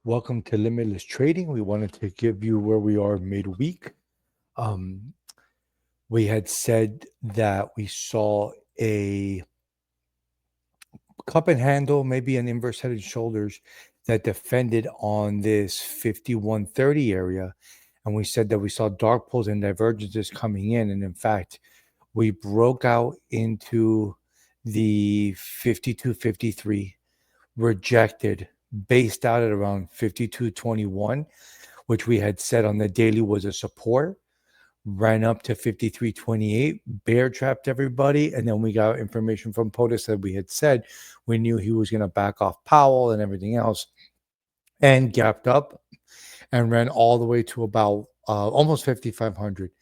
Welcome to Limitless Trading. We wanted to give you where we are midweek. Um, we had said that we saw a cup and handle, maybe an inverse head and shoulders that defended on this 5130 area. And we said that we saw dark pulls and divergences coming in. And in fact, we broke out into the 5253, rejected, based out at around 5221, which we had said on the daily was a support, ran up to 5328, bear trapped everybody. And then we got information from POTUS that we had said we knew he was going to back off Powell and everything else, and gapped up and ran all the way to about almost 5,500,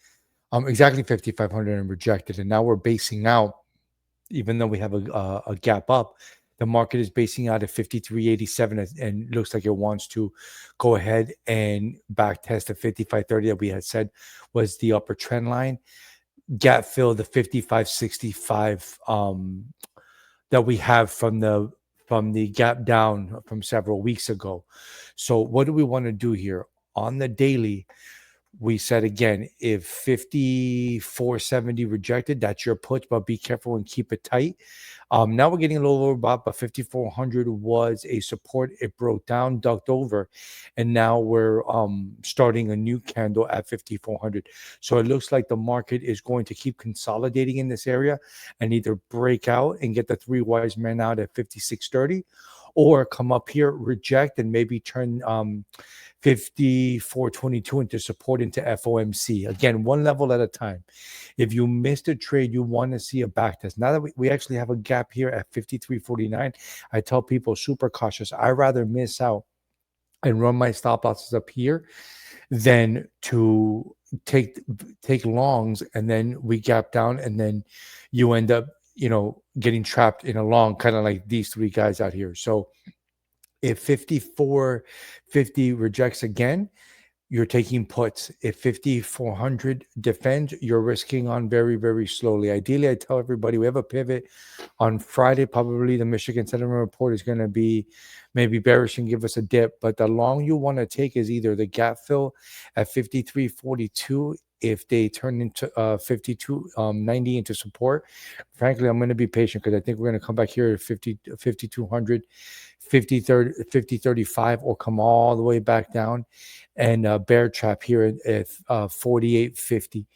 exactly 5,500, and rejected. And now we're basing out, even though we have a gap up, the market is basing out at 5387, and looks like it wants to go ahead and back test the 5530 that we had said was the upper trend line. Gap fill the 5565 that we have from the gap down from several weeks ago. So what do we want to do here on the daily? We said again, if 5470 rejected, that's your put, but be careful and keep it tight. Now we're getting a little overbought, but 5400 was a support. It broke down, ducked over, and now we're starting a new candle at 5400. So it looks like the market is going to keep consolidating in this area and either break out and get the three wise men out at 5630, or come up here, reject, and maybe turn 5422 into support into FOMC. Again, one level at a time. If you missed a trade, you want to see a back test. Now that we actually have a gap here at 5349, I tell people super cautious. I rather miss out and run my stop losses up here than to take longs and then we gap down and then you end up getting trapped in a long, kind of like these three guys out here. So if 5450 rejects again, you're taking puts. If 5400 defends, you're risking on very, very slowly. Ideally, I tell everybody we have a pivot on Friday. Probably the Michigan sentiment report is going to be maybe bearish and give us a dip. But the long you want to take is either the gap fill at 5342. If they turn into 5290 into support, frankly, I'm going to be patient because I think we're going to come back here at 5200, 5035, or come all the way back down and bear trap here at 4850.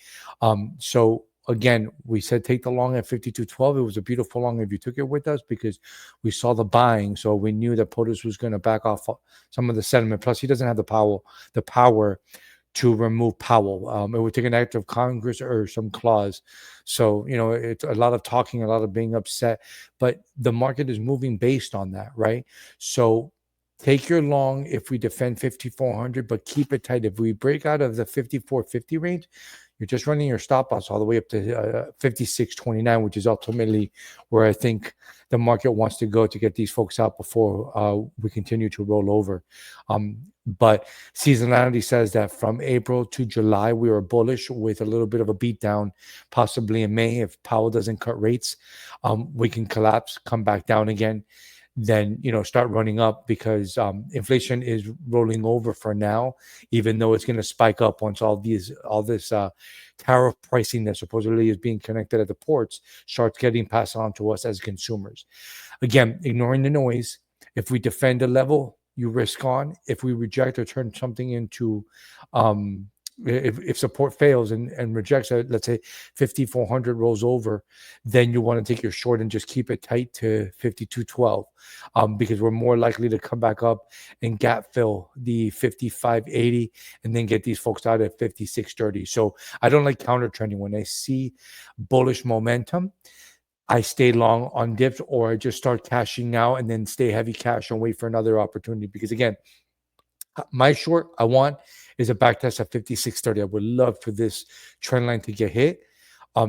So again, we said take the long at 5212. It was a beautiful long if you took it with us because we saw the buying, so we knew that POTUS was going to back off some of the sentiment. Plus, he doesn't have the power to remove Powell. It would take an act of Congress or some clause. So, it's a lot of talking, a lot of being upset, but the market is moving based on that, right? So take your long if we defend 5,400, but keep it tight. If we break out of the 5,450 range, you're just running your stop loss all the way up to 5629, which is ultimately where I think the market wants to go to get these folks out before we continue to roll over. But seasonality says that from April to July, we were bullish with a little bit of a beatdown, possibly in May. If Powell doesn't cut rates, we can collapse, come back down again, then start running up because inflation is rolling over for now, even though it's going to spike up once all this tariff pricing that supposedly is being connected at the ports starts getting passed on to us as consumers. Again, ignoring the noise. If we defend a level, you risk on. If we reject or turn something into if support fails and rejects, let's say 5,400 rolls over, then you want to take your short and just keep it tight to 5212, because we're more likely to come back up and gap fill the 5580 and then get these folks out at 5630. So I don't like counter trending. When I see bullish momentum, I stay long on dips, or I just start cashing out and then stay heavy cash and wait for another opportunity. Because again, my short I want is a back test at 5630. I would love for this trend line to get hit,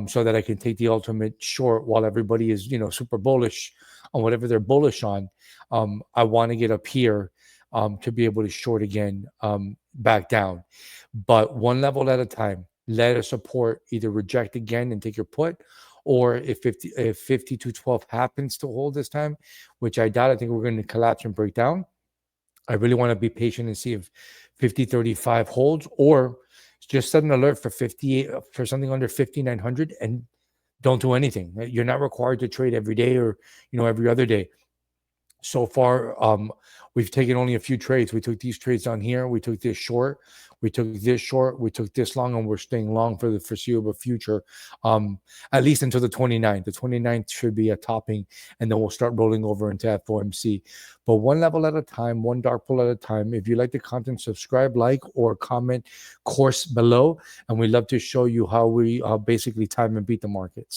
so that I can take the ultimate short while everybody is, super bullish on whatever they're bullish on. I want to get up here to be able to short again, back down. But one level at a time. Let a support either reject again and take your put, or if 5212 happens to hold this time, which I doubt, I think we're going to collapse and break down. I really want to be patient and see if 5035 holds, or just set an alert for 58 for something under 5900 and don't do anything. You're not required to trade every day or every other day. So far, we've taken only a few trades. We took these trades on here. We took this short. We took this short. We took this long, and we're staying long for the foreseeable future, at least until the 29th. The 29th should be a topping, and then we'll start rolling over into FOMC. But one level at a time, one dark pool at a time. If you like the content, subscribe, like, or comment course below, and we'd love to show you how we basically time and beat the markets.